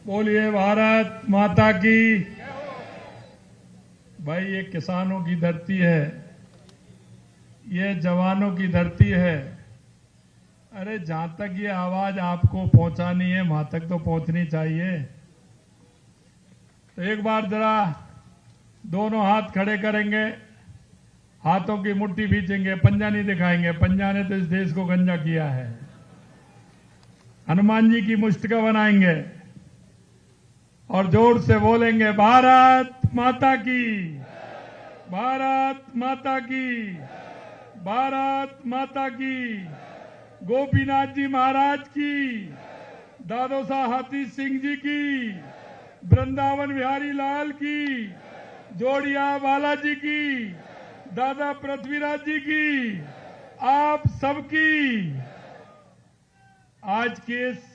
बोलिए भारत माता की। भाई ये किसानों की धरती है, ये जवानों की धरती है। अरे जहां तक ये आवाज आपको पहुंचानी है वहां तक तो पहुंचनी चाहिए। तो एक बार जरा दोनों हाथ खड़े करेंगे, हाथों की मुट्ठी खींचेंगे, पंजा नहीं दिखाएंगे। पंजा ने तो इस देश को गंजा किया है। हनुमान जी की मुष्टिका बनाएंगे और जोर से बोलेंगे भारत माता की, भारत माता की, भारत माता की। गोपीनाथ जी महाराज की, दादो साहब हाथी सिंह जी की, वृंदावन बिहारी लाल की, जोड़िया बालाजी की, दादा पृथ्वीराज जी की, आप सबकी। आज के इस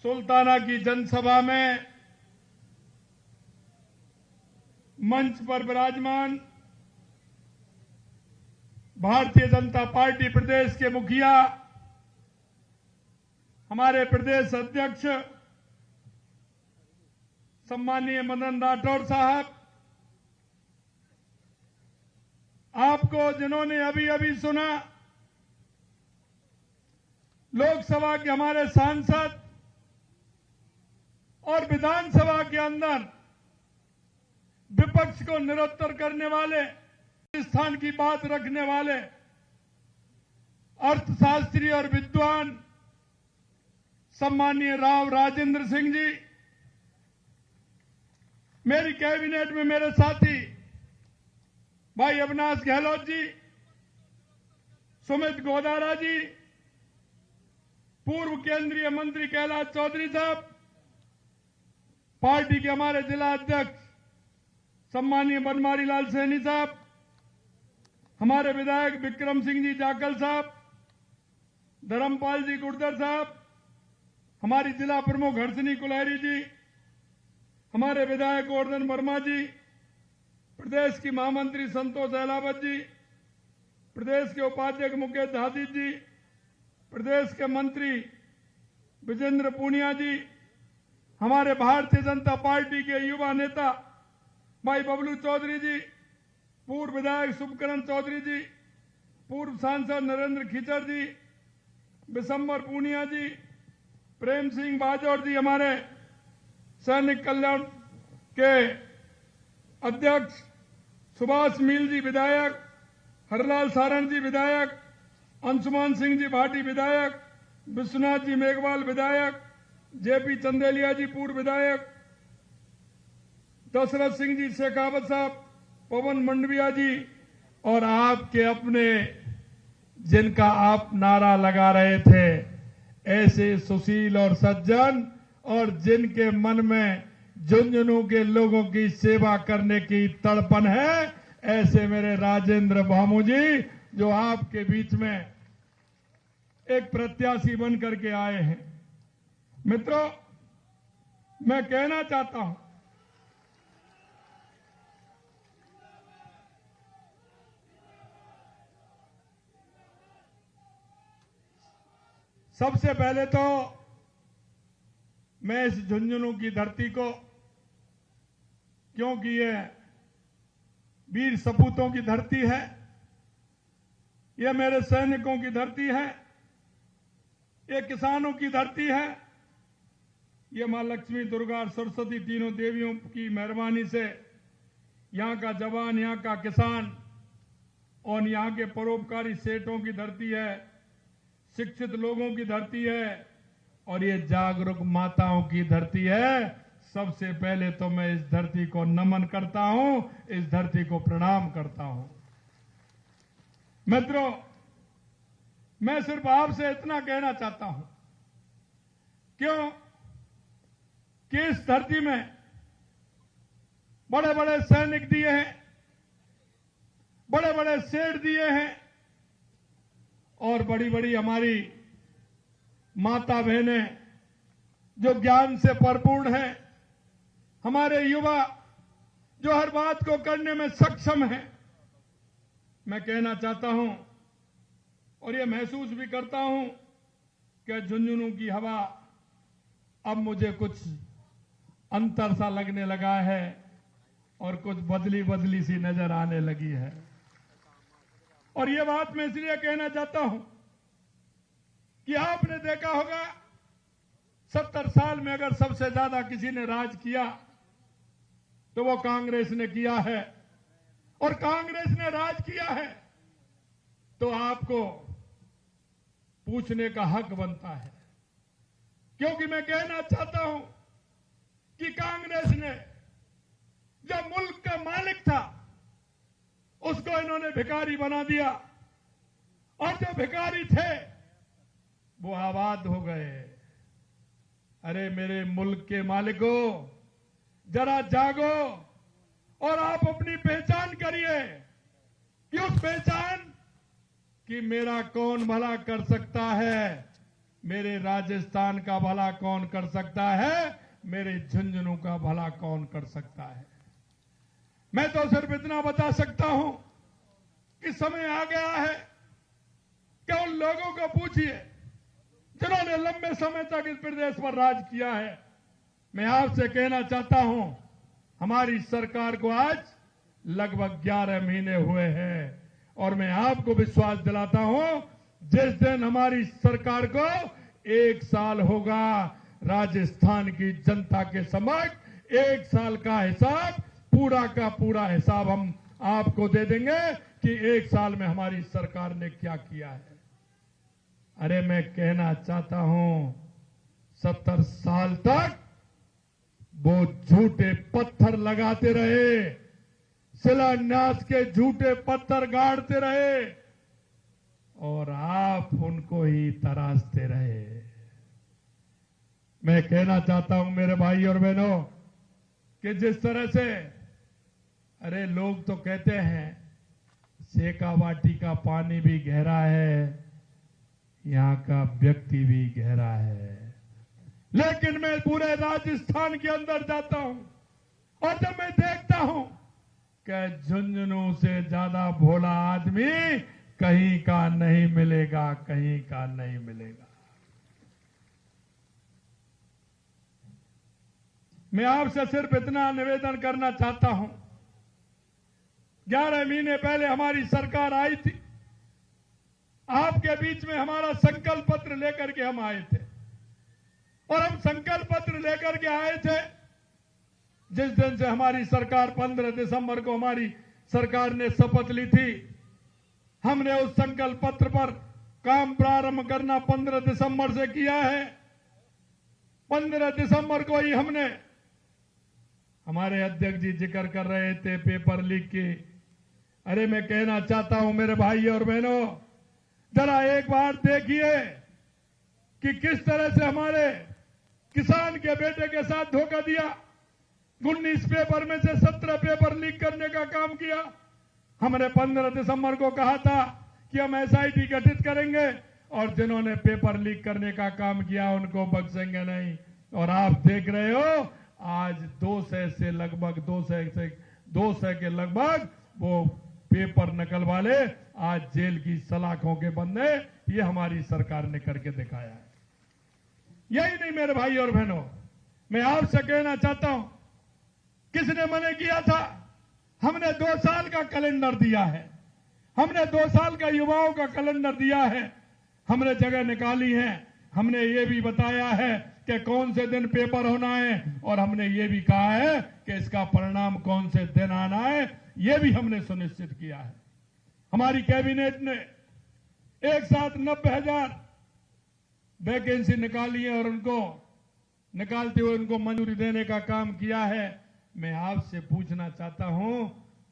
सुल्ताना की जनसभा में मंच पर विराजमान भारतीय जनता पार्टी प्रदेश के मुखिया, हमारे प्रदेश अध्यक्ष सम्मानीय मदन राठौर साहब, आपको जिन्होंने अभी अभी सुना, लोकसभा के हमारे सांसद और विधानसभा के अंदर विपक्ष को निरुत्तर करने वाले, स्थान की बात रखने वाले अर्थशास्त्री और विद्वान सम्मानीय राव राजेंद्र सिंह जी, मेरी कैबिनेट में मेरे साथी भाई अविनाश गहलोत जी, सुमित गोदारा जी, पूर्व केंद्रीय मंत्री कैलाश चौधरी साहब, पार्टी के हमारे जिला अध्यक्ष सम्मानीय बनमारी लाल सैनी साहब, हमारे विधायक विक्रम सिंह जी जाकल साहब, धर्मपाल जी गुर्जर साहब, हमारी जिला प्रमुख हर्षनी कुलहरी जी, हमारे विधायक गोवर्धन वर्मा जी, प्रदेश की महामंत्री संतोष अहलावत जी, प्रदेश के उपाध्यक्ष मुकेश हादी जी, प्रदेश के मंत्री विजेंद्र पूनिया जी, हमारे भारतीय जनता पार्टी के युवा नेता भाई बबलू चौधरी जी, पूर्व विधायक शुभकरण चौधरी जी, पूर्व सांसद नरेंद्र खीचड़ जी, बिशंबर पूनिया जी, प्रेम सिंह बाजौर जी, हमारे सैनिक कल्याण के अध्यक्ष सुभाष मील जी विधायक, हरलाल सारण जी विधायक, अंशुमान सिंह जी भाटी विधायक, विश्वनाथ जी मेघवाल विधायक, जेपी चंदेलिया जी पूर्व विधायक, दशरथ सिंह जी शेखावत साहब, पवन मंडविया जी, और आपके अपने जिनका आप नारा लगा रहे थे, ऐसे सुशील और सज्जन और जिनके मन में झुंझुनू के लोगों की सेवा करने की तड़पन है, ऐसे मेरे राजेंद्र भामू जी जो आपके बीच में एक प्रत्याशी बन करके आए हैं। मित्रों, मैं कहना चाहता हूं, सबसे पहले तो मैं इस झुंझुनू की धरती को, क्योंकि ये वीर सपूतों की धरती है, ये मेरे सैनिकों की धरती है, ये किसानों की धरती है, ये मां लक्ष्मी, दुर्गा और सरस्वती तीनों देवियों की मेहरबानी से यहां का जवान, यहां का किसान और यहां के परोपकारी सेठों की धरती है, शिक्षित लोगों की धरती है और ये जागरूक माताओं की धरती है। सबसे पहले तो मैं इस धरती को नमन करता हूं, इस धरती को प्रणाम करता हूं। मित्रों, मैं सिर्फ आपसे इतना कहना चाहता हूं, क्यों कि इस धरती में बड़े बड़े सैनिक दिए हैं, बड़े बड़े सेठ दिए हैं और बड़ी बड़ी हमारी माता बहनें जो ज्ञान से परिपूर्ण हैं, हमारे युवा जो हर बात को करने में सक्षम हैं। मैं कहना चाहता हूं और ये महसूस भी करता हूं कि झुंझुनू की हवा अब मुझे कुछ अंतर सा लगने लगा है और कुछ बदली बदली सी नजर आने लगी है। और ये बात मैं इसलिए कहना चाहता हूं कि आपने देखा होगा 70 साल में अगर सबसे ज्यादा किसी ने राज किया तो वो कांग्रेस ने किया है। और कांग्रेस ने राज किया है तो आपको पूछने का हक बनता है, क्योंकि मैं कहना चाहता हूं कि कांग्रेस ने जो मुल्क का मालिक था उसको इन्होंने भिखारी बना दिया, और जो भिखारी थे वो आबाद हो गए। अरे मेरे मुल्क के मालिकों, जरा जागो और आप अपनी पहचान करिए कि उस पहचान कि मेरा कौन भला कर सकता है, मेरे राजस्थान का भला कौन कर सकता है, मेरे झुंझुनू का भला कौन कर सकता है। मैं तो सिर्फ इतना बता सकता हूं कि समय आ गया है कि उन लोगों को पूछिए जिन्होंने लंबे समय तक इस प्रदेश पर राज किया है। मैं आपसे कहना चाहता हूं, हमारी सरकार को आज लगभग 11 महीने हुए हैं और मैं आपको विश्वास दिलाता हूं जिस दिन हमारी सरकार को 1 साल होगा, राजस्थान की जनता के समक्ष 1 साल का हिसाब, पूरा का पूरा हिसाब हम आपको दे देंगे कि 1 साल में हमारी सरकार ने क्या किया है। अरे मैं कहना चाहता हूं 70 साल तक वो झूठे पत्थर लगाते रहे, शिलान्यास के झूठे पत्थर गाड़ते रहे और आप उनको ही तराशते रहे। मैं कहना चाहता हूं मेरे भाई और बहनों कि जिस तरह से, अरे लोग तो कहते हैं शेखावाटी का पानी भी गहरा है, यहां का व्यक्ति भी गहरा है। लेकिन मैं पूरे राजस्थान के अंदर जाता हूं और जब मैं देखता हूं कि झुंझुनू से ज्यादा भोला आदमी कहीं का नहीं मिलेगा, कहीं का नहीं मिलेगा। मैं आपसे सिर्फ इतना निवेदन करना चाहता हूं, 11 महीने पहले हमारी सरकार आई थी, आपके बीच में हमारा संकल्प पत्र लेकर के हम आए थे और हम संकल्प पत्र लेकर के आए थे जिस दिन से हमारी सरकार 15 दिसंबर को हमारी सरकार ने शपथ ली थी। हमने उस संकल्प पत्र पर काम प्रारंभ करना 15 दिसंबर से किया है। 15 दिसंबर को ही हमने, हमारे अध्यक्ष जी जिक्र कर रहे थे पेपर लीक की। अरे मैं कहना चाहता हूं मेरे भाई और बहनों, जरा एक बार देखिए कि किस तरह से हमारे किसान के बेटे के साथ धोखा दिया। 19 पेपर में से 17 पेपर लीक करने का काम किया। हमने 15 दिसंबर को कहा था कि हम एसआईटी गठित करेंगे और जिन्होंने पेपर लीक करने का काम किया उनको बख्शेंगे नहीं। और आप देख रहे हो आज 200 से लगभग 200 के लगभग वो पेपर नकल वाले आज जेल की सलाखों के बंदे, ये हमारी सरकार ने करके दिखाया है। यही नहीं मेरे भाई और बहनों, मैं आपसे कहना चाहता हूं, किसने मना किया था? हमने 2 साल का कैलेंडर दिया है, हमने 2 साल का युवाओं का कैलेंडर दिया है, हमने जगह निकाली है, हमने ये भी बताया है कि कौन से दिन पेपर होना है और हमने ये भी कहा है कि इसका परिणाम कौन से दिन आना है, ये भी हमने सुनिश्चित किया है। हमारी कैबिनेट ने एक साथ 90,000 वैकेंसी निकाली है और उनको निकालते हुए उनको मंजूरी देने का काम किया है। मैं आपसे पूछना चाहता हूं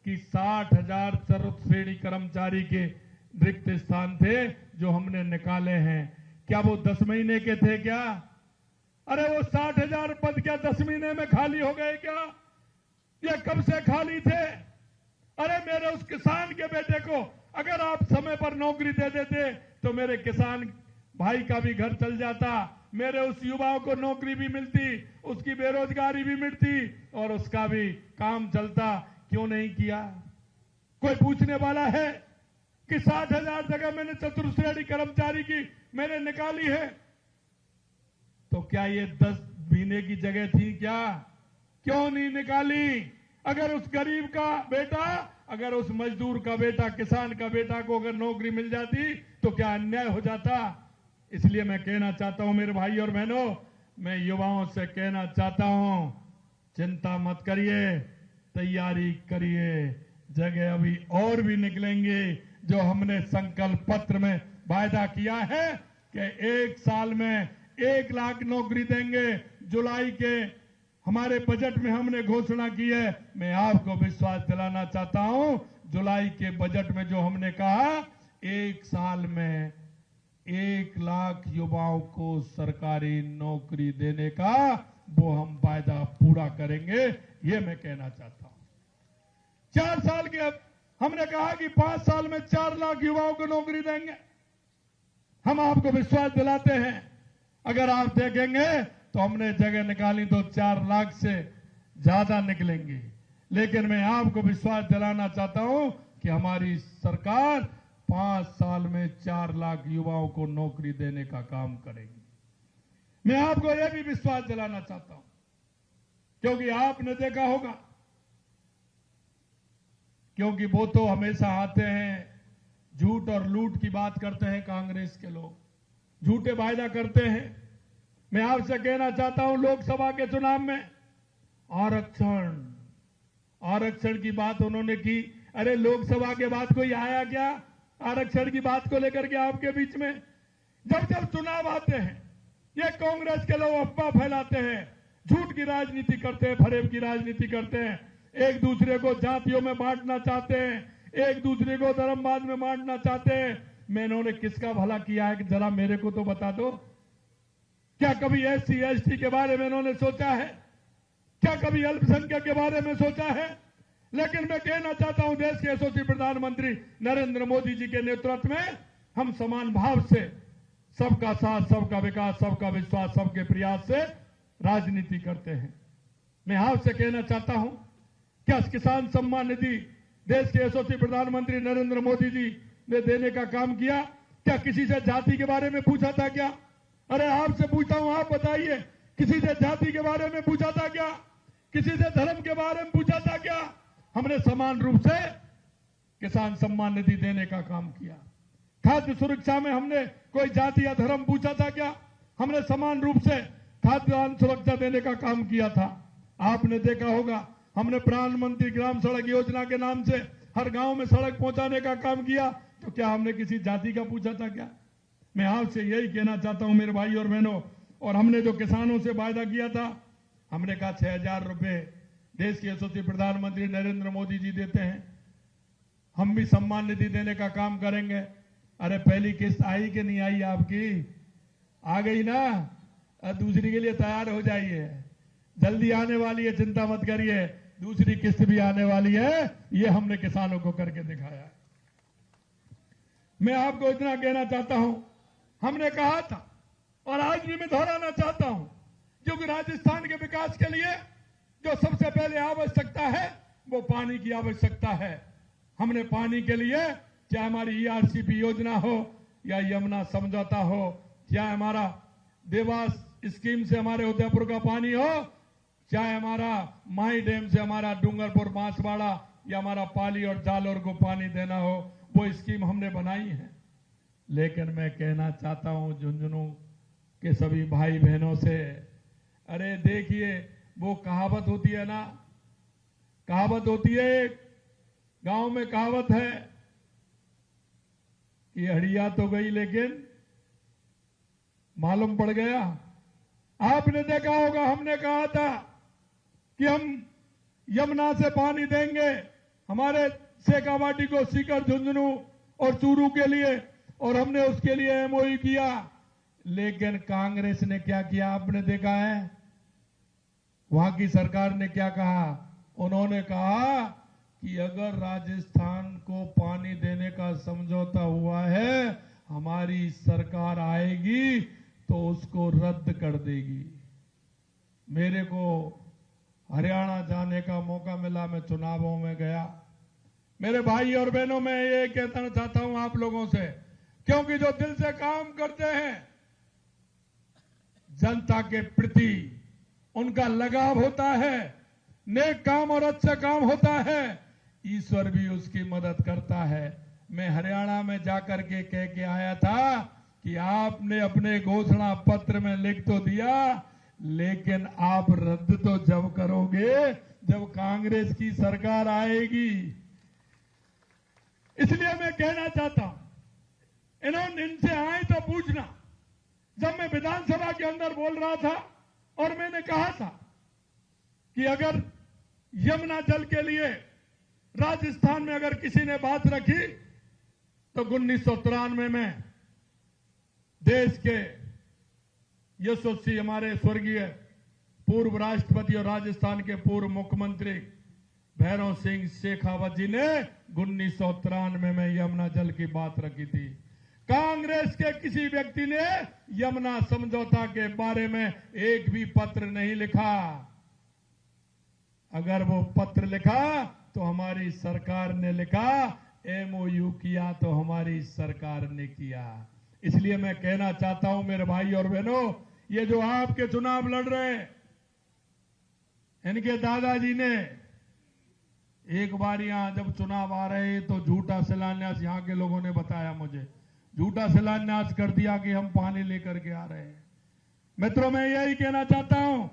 कि 60,000 सर्वोच्च श्रेणी कर्मचारी के रिक्त स्थान थे जो हमने निकाले हैं, क्या वो 10 महीने के थे क्या? अरे वो 60,000 पद क्या 10 महीने में खाली हो गए क्या? ये कब से खाली थे? अरे मेरे उस किसान के बेटे को अगर आप समय पर नौकरी दे देते तो मेरे किसान भाई का भी घर चल जाता, मेरे उस युवाओं को नौकरी भी मिलती, उसकी बेरोजगारी भी मिटती और उसका भी काम चलता। क्यों नहीं किया? कोई पूछने वाला है कि 60,000 जगह मैंने चतुर्थ श्रेणी कर्मचारी की मैंने निकाली है, तो क्या ये पीने की जगह थी क्या? क्यों नहीं निकाली? अगर उस गरीब का बेटा, अगर उस मजदूर का बेटा, किसान का बेटा को अगर नौकरी मिल जाती तो क्या अन्याय हो जाता? इसलिए मैं कहना चाहता हूं मेरे भाई और बहनों, मैं युवाओं से कहना चाहता हूं, चिंता मत करिए, तैयारी करिए। जगह अभी और भी निकलेंगे। जो हमने संकल्प पत्र में वायदा किया है कि 1 साल में 1 लाख नौकरी देंगे, जुलाई के हमारे बजट में हमने घोषणा की है। मैं आपको विश्वास दिलाना चाहता हूं, जुलाई के बजट में जो हमने कहा 1 साल में 1 लाख युवाओं को सरकारी नौकरी देने का, वो हम वायदा पूरा करेंगे। ये मैं कहना चाहता हूं। 4 साल के हमने कहा कि 5 साल में 4 लाख युवाओं को नौकरी देंगे। हम आपको विश्वास दिलाते हैं, अगर आप देखेंगे तो हमने जगह निकाली तो 4 लाख से ज्यादा निकलेंगी। लेकिन मैं आपको विश्वास दिलाना चाहता हूं कि हमारी सरकार 5 साल में 4 लाख युवाओं को नौकरी देने का काम करेगी। मैं आपको यह भी विश्वास दिलाना चाहता हूं, क्योंकि आपने देखा होगा, क्योंकि वो तो हमेशा आते हैं, झूठ और लूट की बात करते हैं। कांग्रेस के लोग झूठे वायदा करते हैं। मैं आपसे कहना चाहता हूं, लोकसभा के चुनाव में आरक्षण की बात उन्होंने की। अरे लोकसभा के बाद कोई आया क्या आरक्षण की बात को लेकर के आपके बीच में? जब जब चुनाव आते हैं, ये कांग्रेस के लोग अफवाह फैलाते हैं, झूठ की राजनीति करते हैं, फरेब की राजनीति करते हैं, एक दूसरे को जातियों में बांटना चाहते हैं, एक दूसरे को धर्मवाद में बांटना चाहते हैं। मैं इन्होंने किसका भला किया है कि जरा मेरे को तो बता दो। क्या कभी SC ST के बारे में इन्होंने सोचा है? क्या कभी अल्पसंख्यक के बारे में सोचा है? लेकिन मैं कहना चाहता हूं, देश के यशस्वी प्रधानमंत्री नरेंद्र मोदी जी के नेतृत्व में हम समान भाव से, सबका साथ, सबका विकास, सबका विश्वास, सबके प्रयास से राजनीति करते हैं। मैं आपसे कहना चाहता हूं, क्या किसान सम्मान निधि देश के यशस्वी प्रधानमंत्री नरेंद्र मोदी जी ने देने का काम किया? क्या किसी से जाति के बारे में पूछा था क्या? अरे आपसे पूछता हूं, आप बताइए, किसी से जाति के बारे में पूछा था क्या? किसी से धर्म के बारे में पूछा था क्या? हमने समान रूप से किसान सम्मान निधि देने का काम किया। खाद्य सुरक्षा में हमने कोई जाति या धर्म पूछा था क्या? हमने समान रूप से खाद्यान्न सुरक्षा देने का काम किया था। आपने देखा होगा, हमने प्रधानमंत्री ग्राम सड़क योजना के नाम से हर गांव में सड़क पहुंचाने का काम किया। तो क्या हमने किसी जाति का पूछा था क्या? मैं आपसे यही कहना चाहता हूं मेरे भाई और बहनों, और हमने जो किसानों से वायदा किया था, हमने कहा 6,000 रुपए देश के यशस्वी प्रधानमंत्री नरेंद्र मोदी जी देते हैं, हम भी सम्मान निधि देने का काम करेंगे। अरे पहली किस्त आई कि नहीं आई आपकी? आ गई ना? दूसरी के लिए तैयार हो जाइए, जल्दी आने वाली है, चिंता मत करिए, दूसरी किस्त भी आने वाली है। ये हमने किसानों को करके दिखाया है। मैं आपको इतना कहना चाहता हूं, हमने कहा था और आज भी मैं दोहराना चाहता हूं, क्योंकि राजस्थान के विकास के लिए जो सबसे पहले आवश्यकता है वो पानी की आवश्यकता है। हमने पानी के लिए, चाहे हमारी ERCP योजना हो या यमुना समझौता हो, चाहे हमारा देवास स्कीम से हमारे उदयपुर का पानी हो, चाहे हमारा माही डैम से हमारा डूंगरपुर बांसवाड़ा या हमारा पाली और जालौर को पानी देना हो, वो स्कीम हमने बनाई है। लेकिन मैं कहना चाहता हूं झुंझुनू के सभी भाई बहनों से, अरे देखिए, वो कहावत होती है ना, कहावत होती है, गांव में कहावत है कि हड़िया तो गई लेकिन मालूम पड़ गया। आपने देखा होगा, हमने कहा था कि हम यमुना से पानी देंगे हमारे शेखावाटी को, सीकर, झुंझुनू और चूरू के लिए, और हमने उसके लिए MOU किया। लेकिन कांग्रेस ने क्या किया आपने देखा है? वहां की सरकार ने क्या कहा? उन्होंने कहा कि अगर राजस्थान को पानी देने का समझौता हुआ है, हमारी सरकार आएगी तो उसको रद्द कर देगी। मेरे को हरियाणा जाने का मौका मिला, मैं चुनावों में गया। मेरे भाई और बहनों, मैं ये कहना चाहता हूं आप लोगों से, क्योंकि जो दिल से काम करते हैं जनता के प्रति, उनका लगाव होता है, नेक काम और अच्छा काम होता है, ईश्वर भी उसकी मदद करता है। मैं हरियाणा में जाकर के कह के आया था कि आपने अपने घोषणा पत्र में लिख तो दिया, लेकिन आप रद्द तो जब करोगे जब कांग्रेस की सरकार आएगी। इसलिए मैं कहना चाहता हूं, इन्होंने इनसे आए तो पूछना। जब मैं विधानसभा के अंदर बोल रहा था और मैंने कहा था कि अगर यमुना जल के लिए राजस्थान में अगर किसी ने बात रखी तो 1993 में देश के यशस्वी हमारे स्वर्गीय पूर्व राष्ट्रपति और राजस्थान के पूर्व मुख्यमंत्री भैरव सिंह शेखावत जी ने 1993 में यमुना जल की बात रखी थी। कांग्रेस के किसी व्यक्ति ने यमुना समझौता के बारे में एक भी पत्र नहीं लिखा। अगर वो पत्र लिखा तो हमारी सरकार ने लिखा, एमओयू किया तो हमारी सरकार ने किया। इसलिए मैं कहना चाहता हूं मेरे भाई और बहनों, ये जो आपके चुनाव लड़ रहे हैं, इनके दादाजी ने एक बार यहां जब चुनाव आ रहे तो झूठा शिलान्यास, यहां के लोगों ने बताया मुझे, झूठा शिलान्यास कर दिया कि हम पानी लेकर के आ रहे हैं। मित्रों, मैं यही कहना चाहता हूं,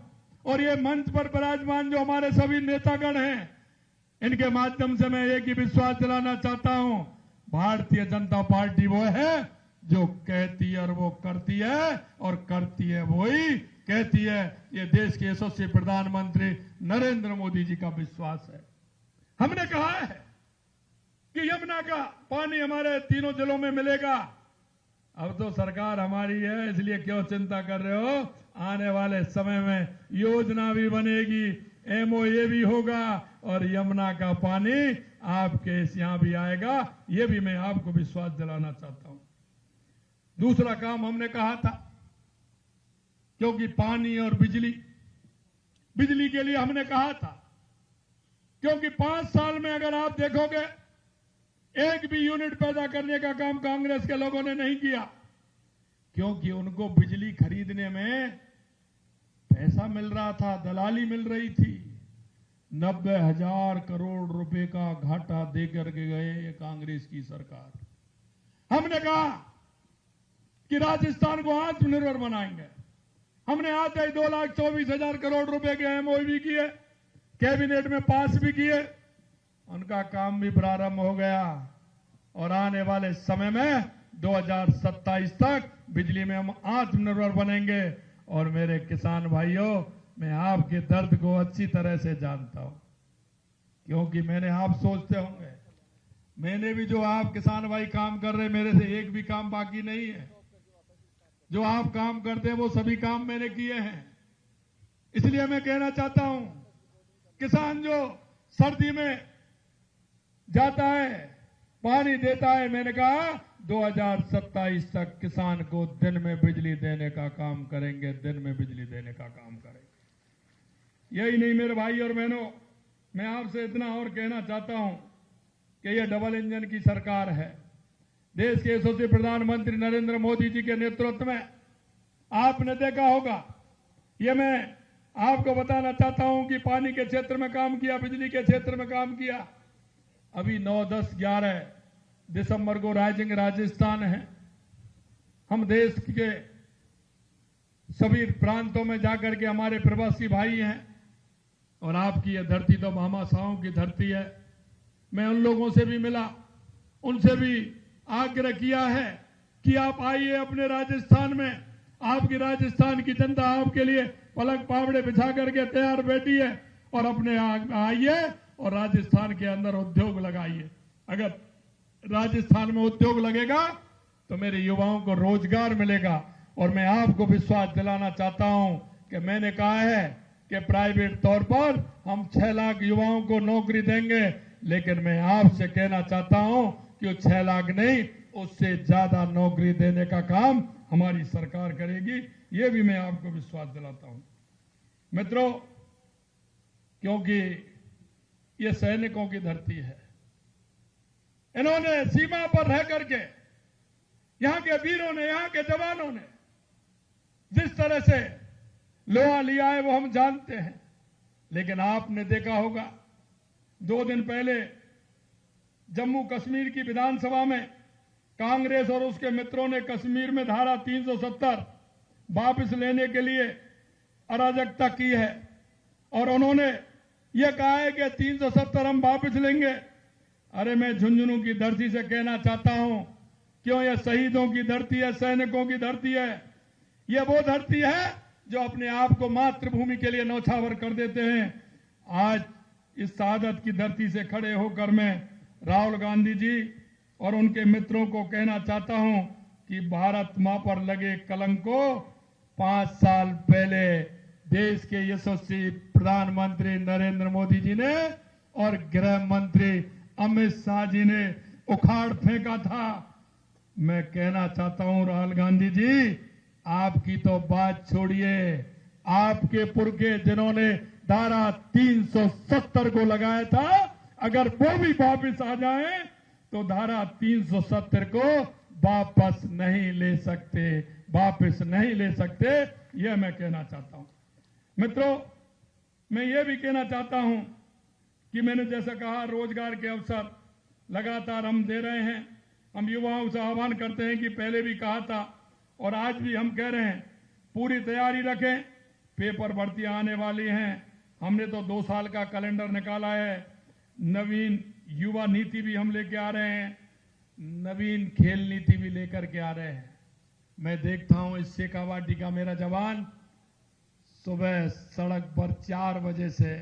और ये मंच पर विराजमान जो हमारे सभी नेतागण हैं, इनके माध्यम से मैं एक ही विश्वास दिलाना चाहता हूं, भारतीय जनता पार्टी वो है जो कहती है और वो करती है, और करती है वही कहती है। ये देश के यशस्वी प्रधानमंत्री नरेंद्र मोदी जी का विश्वास है। हमने कहा है कि यमुना का पानी हमारे तीनों जिलों में मिलेगा। अब तो सरकार हमारी है, इसलिए क्यों चिंता कर रहे हो? आने वाले समय में योजना भी बनेगी, एमओए भी होगा, और यमुना का पानी आपके यहां भी आएगा। ये भी मैं आपको विश्वास दिलाना चाहता हूं। दूसरा काम हमने कहा था, क्योंकि पानी और बिजली के लिए हमने कहा था, क्योंकि 5 साल में अगर आप देखोगे एक भी यूनिट पैदा करने का काम कांग्रेस के लोगों ने नहीं किया, क्योंकि उनको बिजली खरीदने में पैसा मिल रहा था, दलाली मिल रही थी। 90,000 करोड़ रुपए का घाटा देकर के गए ये कांग्रेस की सरकार। हमने कहा कि राजस्थान को आत्मनिर्भर बनाएंगे। हमने आज ही 2,24,000 करोड़ रुपए के एमओयू भी किए, कैबिनेट में पास भी किए, उनका काम भी प्रारंभ हो गया, और आने वाले समय में 2027 तक बिजली में हम आत्मनिर्भर बनेंगे। और मेरे किसान भाइयों, मैं आपके दर्द को अच्छी तरह से जानता हूं, क्योंकि आप सोचते होंगे मैंने भी, जो आप किसान भाई काम कर रहे, मेरे से एक भी काम बाकी नहीं है। जो आप काम करते हैं वो सभी काम मैंने किए हैं। इसलिए मैं कहना चाहता हूं, किसान जो सर्दी में जाता है, पानी देता है, मैंने कहा 2027 तक किसान को दिन में बिजली देने का काम करेंगे, दिन में बिजली देने का काम करेंगे। यही नहीं मेरे भाई और बहनों, मैं आपसे इतना और कहना चाहता हूं कि यह डबल इंजन की सरकार है। देश के यशस्वी प्रधानमंत्री नरेंद्र मोदी जी के नेतृत्व में आपने देखा होगा, ये मैं आपको बताना चाहता हूं कि पानी के क्षेत्र में काम किया, बिजली के क्षेत्र में काम किया। अभी 9, 10, 11 दिसंबर को राइजिंग राजस्थान है। हम देश के सभी प्रांतों में जाकर के हमारे प्रवासी भाई हैं, और आपकी यह धरती तो भामाशाहों की धरती है। मैं उन लोगों से भी मिला, उनसे भी आग्रह किया है कि आप आइए अपने राजस्थान में। आपकी राजस्थान की जनता आपके लिए पलक पावड़े बिछा करके तैयार बैठी है, और अपने आइए और राजस्थान के अंदर उद्योग लगाइए। अगर राजस्थान में उद्योग लगेगा तो मेरे युवाओं को रोजगार मिलेगा। और मैं आपको विश्वास दिलाना चाहता हूं कि मैंने कहा है कि प्राइवेट तौर पर हम 6 लाख युवाओं को नौकरी देंगे, लेकिन मैं आपसे कहना चाहता हूं कि वो 6 लाख नहीं, उससे ज्यादा नौकरी देने का काम हमारी सरकार करेगी। ये भी मैं आपको विश्वास दिलाता हूं। मित्रों, क्योंकि ये सैनिकों की धरती है, इन्होंने सीमा पर रह करके, यहाँ के वीरों ने, यहाँ के जवानों ने जिस तरह से लोहा लिया है वो हम जानते हैं, लेकिन आपने देखा होगा 2 दिन पहले जम्मू कश्मीर की विधानसभा में कांग्रेस और उसके मित्रों ने कश्मीर में धारा 370 वापस लेने के लिए अराजकता की है और उन्होंने यह कहा है कि 370 हम वापस लेंगे। अरे मैं झुंझुनू की धरती से कहना चाहता हूं, क्यों यह शहीदों की धरती है, सैनिकों की धरती है। यह वो धरती है जो अपने आप को मातृभूमि के लिए न्यौछावर कर देते हैं। आज इस शहादत की धरती से खड़े होकर मैं राहुल गांधी जी और उनके मित्रों को कहना चाहता हूं कि भारत मां पर लगे कलंक को 5 साल पहले देश के यशस्वी प्रधानमंत्री नरेंद्र मोदी जी ने और गृह मंत्री अमित शाह जी ने उखाड़ फेंका था। मैं कहना चाहता हूं राहुल गांधी जी, आपकी तो बात छोड़िए, आपके पुरखे जिन्होंने धारा 370 को लगाया था, अगर वो भी वापस आ जाए तो धारा 370 को वापस नहीं ले सकते, वापस नहीं ले सकते। यह मैं कहना चाहता हूं। मित्रों, मैं यह भी कहना चाहता हूं कि मैंने जैसा कहा, रोजगार के अवसर लगातार हम दे रहे हैं। हम युवाओं से आह्वान करते हैं कि पहले भी कहा था और आज भी हम कह रहे हैं, पूरी तैयारी रखें, पेपर भर्तियां आने वाली हैं। हमने तो 2 साल का कैलेंडर निकाला है। नवीन युवा नीति भी हम लेके आ रहे हैं, नवीन खेल नीति भी लेकर के आ रहे हैं। मैं देखता हूं इस शेखावाटी का मेरा जवान सुबह सड़क पर 4 बजे से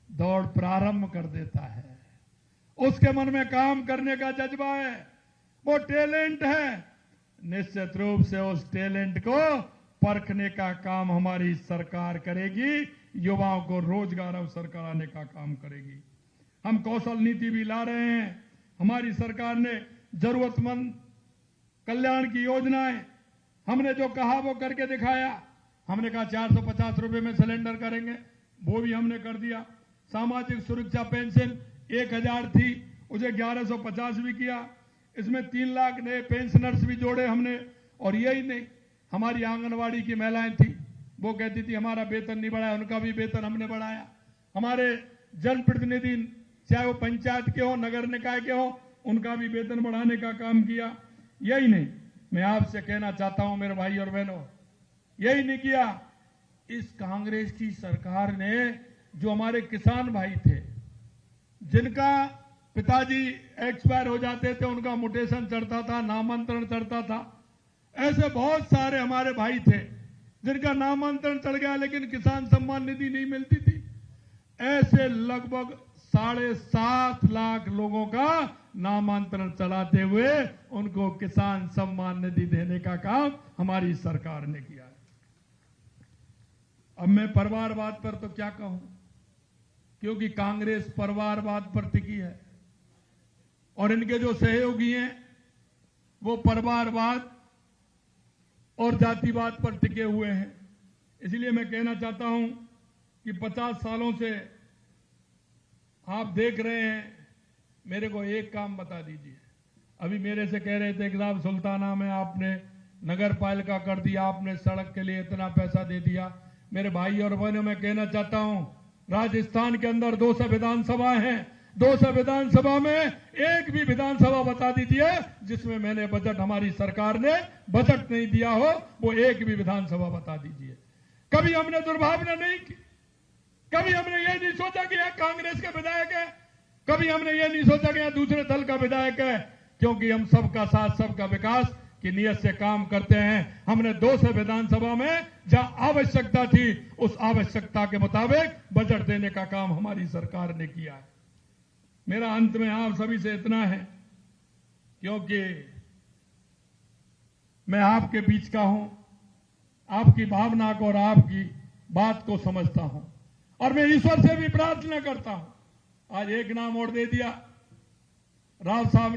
दौड़ प्रारंभ कर देता है। उसके मन में काम करने का जज्बा है, वो टैलेंट है। निश्चित रूप से उस टैलेंट को परखने का काम हमारी सरकार करेगी, युवाओं को रोजगार अवसर कराने का काम करेगी। हम कौशल नीति भी ला रहे हैं। हमारी सरकार ने जरूरतमंद कल्याण की योजनाएं, हमने जो कहा वो करके दिखाया। हमने कहा 450 रुपए में सिलेंडर करेंगे, वो भी हमने कर दिया। सामाजिक सुरक्षा पेंशन 1000 थी, उसे 1150 भी किया। इसमें 3 लाख नए पेंशनर्स भी जोड़े हमने। और यही नहीं, हमारी आंगनवाड़ी की महिलाएं थी, वो कहती थी हमारा वेतन नहीं बढ़ाया, उनका भी वेतन हमने बढ़ाया। हमारे जनप्रतिनिधि, चाहे वो पंचायत के हो, नगर निकाय के हो, उनका भी वेतन बढ़ाने का काम किया। यही नहीं, मैं आपसे कहना चाहता हूं मेरे भाई और बहनों, यही नहीं किया। इस कांग्रेस की सरकार ने जो हमारे किसान भाई थे, जिनका पिताजी एक्सपायर हो जाते थे, उनका म्यूटेशन चढ़ता था, नामांतरण चढ़ता था, ऐसे बहुत सारे हमारे भाई थे जिनका नामांतरण चढ़ गया लेकिन किसान सम्मान निधि नहीं मिलती थी। ऐसे लगभग 7.5 लाख लोगों का नामांतरण चलाते हुए उनको किसान सम्मान निधि देने का काम हमारी सरकार ने किया है। अब मैं परिवारवाद पर तो क्या कहूं, क्योंकि कांग्रेस परिवारवाद पर टिकी है और इनके जो सहयोगी हैं वो परिवारवाद और जातिवाद पर टिके हुए हैं। इसलिए मैं कहना चाहता हूं कि 50 सालों से आप देख रहे हैं, मेरे को एक काम बता दीजिए। अभी मेरे से कह रहे थे कि साहब सुल्ताना में आपने नगर पालिका कर दिया, आपने सड़क के लिए इतना पैसा दे दिया। मेरे भाई और बहनों, मैं कहना चाहता हूं, राजस्थान के अंदर 200 विधानसभा हैं, 200 विधानसभा में एक भी विधानसभा बता दीजिए जिसमें मैंने बजट, हमारी सरकार ने बजट नहीं दिया हो, वो एक भी विधानसभा बता दीजिए। कभी हमने दुर्भावना नहीं की, कभी हमने ये नहीं सोचा कि यह कांग्रेस का विधायक है, कभी हमने ये नहीं सोचा कि यह दूसरे दल का विधायक है, क्योंकि हम सबका साथ सबका विकास की नियत से काम करते हैं। हमने 200 विधानसभा में जहां आवश्यकता थी उस आवश्यकता के मुताबिक बजट देने का काम हमारी सरकार ने किया है। मेरा अंत में आप सभी से इतना है, क्योंकि मैं आपके बीच का हूं, आपकी भावना को और आपकी बात को समझता हूं और मैं ईश्वर से भी प्रार्थना करता हूं। आज एक नाम और दे दिया राव साहब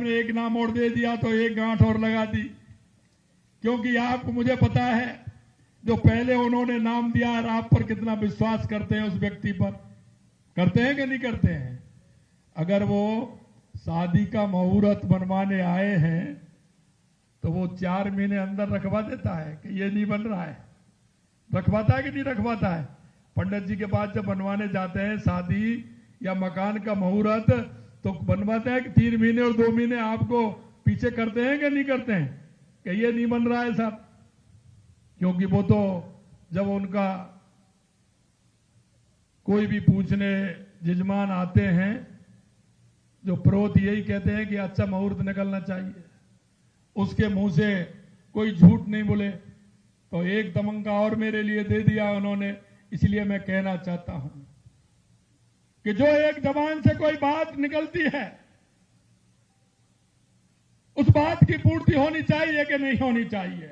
ने एक नाम और दे दिया तो एक गांठ और लगा दी, क्योंकि आपको, मुझे पता है जो पहले उन्होंने नाम दिया और आप पर कितना विश्वास करते हैं उस व्यक्ति पर। करते हैं कि नहीं करते हैं? अगर वो शादी का मुहूर्त बनवाने आए हैं तो वो 4 महीने अंदर रखवा देता है कि ये नहीं बन रहा है। रखवाता है कि नहीं रखवाता है? पंडित जी के पास जब बनवाने जाते हैं शादी या मकान का मुहूर्त, तो बनवाते हैं कि 3 महीने और 2 महीने आपको पीछे करते हैं कि नहीं करते हैं कि ये नहीं बन रहा है साहब? क्योंकि वो तो जब उनका कोई भी पूछने जजमान आते हैं, जो पुरोहित यही कहते हैं कि अच्छा मुहूर्त निकलना चाहिए, उसके मुंह से कोई झूठ नहीं बोले। तो एक दमंगा और मेरे लिए दे दिया उन्होंने। इसलिए मैं कहना चाहता हूं कि जो एक जबान से कोई बात निकलती है, उस बात की पूर्ति होनी चाहिए कि नहीं होनी चाहिए।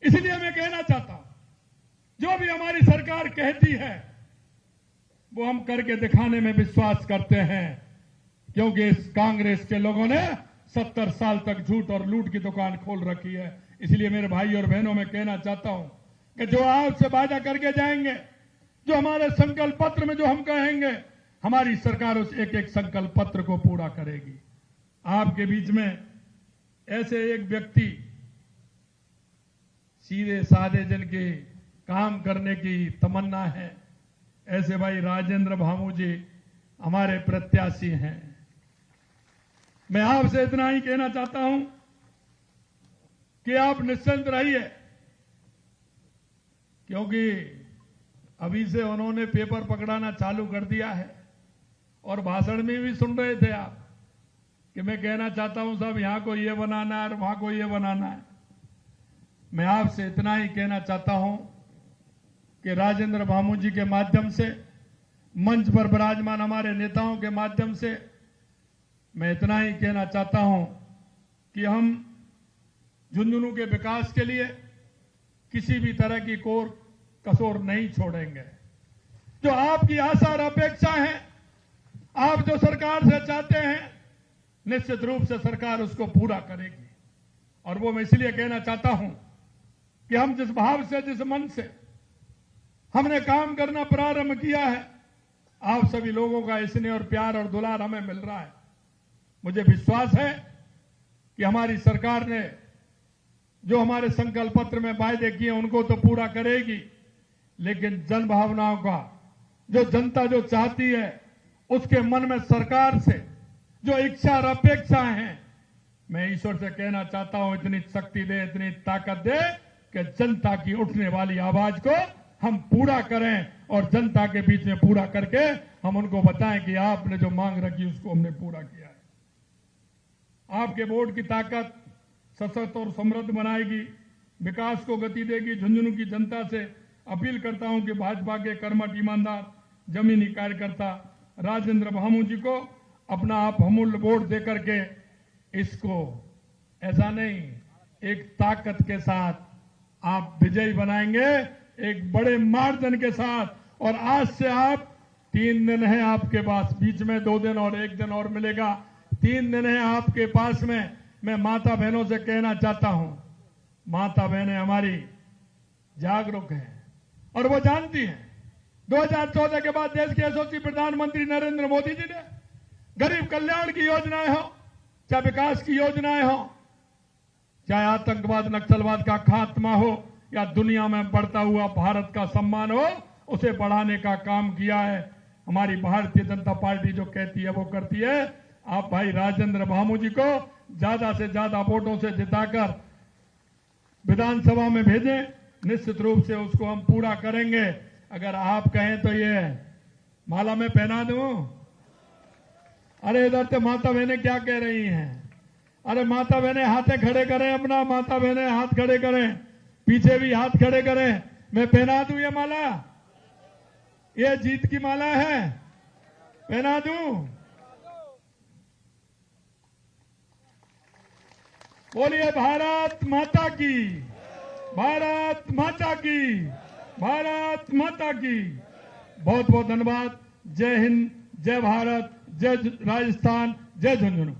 इसलिए मैं कहना चाहता हूं, जो भी हमारी सरकार कहती है वो हम करके दिखाने में विश्वास करते हैं, क्योंकि इस कांग्रेस के लोगों ने 70 साल तक झूठ और लूट की दुकान खोल रखी है। इसलिए मेरे भाई और बहनों में कहना चाहता हूं कि जो आपसे वादा करके जाएंगे, जो हमारे संकल्प पत्र में जो हम कहेंगे, हमारी सरकार उस एक एक संकल्प पत्र को पूरा करेगी। आपके बीच में ऐसे एक व्यक्ति, सीधे साधे जन के काम करने की तमन्ना है, ऐसे भाई राजेंद्र भामू जी हमारे प्रत्याशी हैं। मैं आपसे इतना ही कहना चाहता हूं कि आप निश्चिंत रहिए, क्योंकि अभी से उन्होंने पेपर पकड़ाना चालू कर दिया है। और भाषण में भी सुन रहे थे आप कि मैं कहना चाहता हूं साहब यहां को ये बनाना है और वहां को ये बनाना है। मैं आपसे इतना ही कहना चाहता हूं कि राजेंद्र भामू जी के माध्यम से, मंच पर विराजमान हमारे नेताओं के माध्यम से मैं इतना ही कहना चाहता हूं कि हम झुंझुनू के विकास के लिए किसी भी तरह की कोर कसौर नहीं छोड़ेंगे। जो आपकी आशा और अपेक्षा है, आप जो सरकार से चाहते हैं, निश्चित रूप से सरकार उसको पूरा करेगी। और वो मैं इसलिए कहना चाहता हूं कि हम जिस भाव से, जिस मन से हमने काम करना प्रारंभ किया है, आप सभी लोगों का स्नेह और प्यार और दुलार हमें मिल रहा है। मुझे विश्वास है कि हमारी सरकार ने जो हमारे संकल्प पत्र में वायदे किए उनको तो पूरा करेगी, लेकिन जन भावनाओं का, जो जनता जो चाहती है, उसके मन में सरकार से जो इच्छा और अपेक्षा है, मैं ईश्वर से कहना चाहता हूं इतनी शक्ति दे, इतनी ताकत दे कि जनता की उठने वाली आवाज को हम पूरा करें और जनता के बीच में पूरा करके हम उनको बताएं कि आपने जो मांग रखी उसको हमने पूरा किया है। आपके वोट की ताकत सशक्त और समृद्ध बनाएगी, विकास को गति देगी। झुंझुनू की जनता से अपील करता हूं कि भाजपा के कर्मठ, ईमानदार, जमीनी कार्यकर्ता राजेंद्र भामू जी को अपना आप अमूल्य वोट देकर के इसको ऐसा नहीं, एक ताकत के साथ आप विजयी बनाएंगे, एक बड़े मार्जिन के साथ। और आज से आप 3 दिन है आपके पास, बीच में 2 दिन और 1 दिन और मिलेगा, 3 दिन है आपके पास में। मैं माता बहनों से कहना चाहता हूं, माता बहनें हमारी जागरूक हैं और वो जानती हैं 2014 के बाद देश के यशस्वी प्रधानमंत्री नरेंद्र मोदी जी ने गरीब कल्याण की योजनाएं हो, चाहे विकास की योजनाएं हो, चाहे आतंकवाद, नक्सलवाद का खात्मा हो, या दुनिया में बढ़ता हुआ भारत का सम्मान हो, उसे बढ़ाने का काम किया है। हमारी भारतीय जनता पार्टी जो कहती है वो करती है। आप भाई राजेंद्र भामू जी को ज्यादा से ज्यादा वोटों से जिताकर विधानसभा में भेजें, निश्चित रूप से उसको हम पूरा करेंगे। अगर आप कहें तो ये माला में पहना दूं। अरे इधर से माता बहनें क्या कह रही हैं? अरे माता बहनें हाथे खड़े करें, अपना माता बहनें हाथ खड़े करें, पीछे भी हाथ खड़े करें। मैं पहना दूं ये माला? ये जीत की माला है, पहना दूं? बोलिए भारत माता की, भारत माता की, भारत माता की। बहुत बहुत धन्यवाद। जय हिंद, जय भारत, जय राजस्थान, जय झुंझुनू।